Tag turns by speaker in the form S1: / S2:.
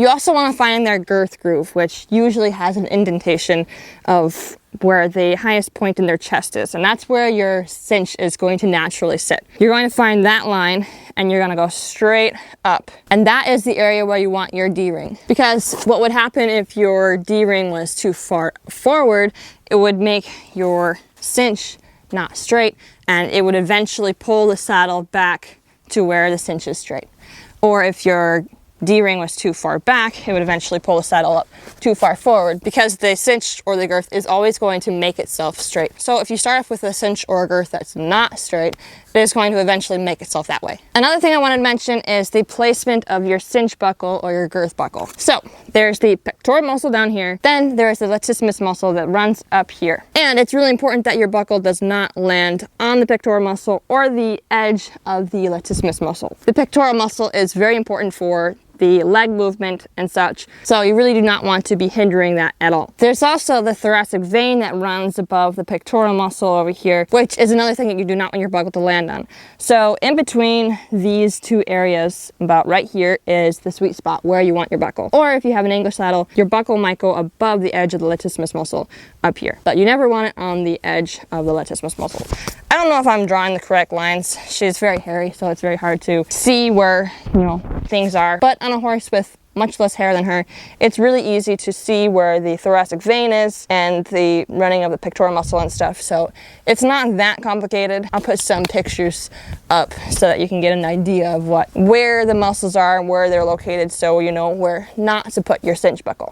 S1: You also want to find their girth groove, which usually has an indentation of where the highest point in their chest is, and that's where your cinch is going to naturally sit. You're going to find that line and you're going to go straight up, and that is the area where you want your D-ring, because what would happen if your D-ring was too far forward, it would make your cinch not straight, and it would eventually pull the saddle back to where the cinch is straight. Or if your D-ring was too far back, it would eventually pull the saddle up too far forward, because the cinch or the girth is always going to make itself straight. So if you start off with a cinch or a girth that's not straight, it is going to eventually make itself that way. Another thing I wanted to mention is the placement of your cinch buckle or your girth buckle. So there's the pectoral muscle down here, then there's the latissimus muscle that runs up here. And it's really important that your buckle does not land on the pectoral muscle or the edge of the latissimus muscle. The pectoral muscle is very important for the leg movement and such, so you really do not want to be hindering that at all. There's also the thoracic vein that runs above the pectoral muscle over here, which is another thing that you do not want your buckle to land on. So in between these two areas, about right here, is the sweet spot where you want your buckle. Or if you have an English saddle, your buckle might go above the edge of the latissimus muscle up here, but you never want it on the edge of the latissimus muscle. I don't know if I'm drawing the correct lines. She's very hairy, so it's very hard to see where, things are. But on a horse with much less hair than her, it's really easy to see where the thoracic vein is and the running of the pectoral muscle and stuff. So it's not that complicated. I'll put some pictures up so that you can get an idea of where the muscles are and where they're located, so you know where not to put your cinch buckle.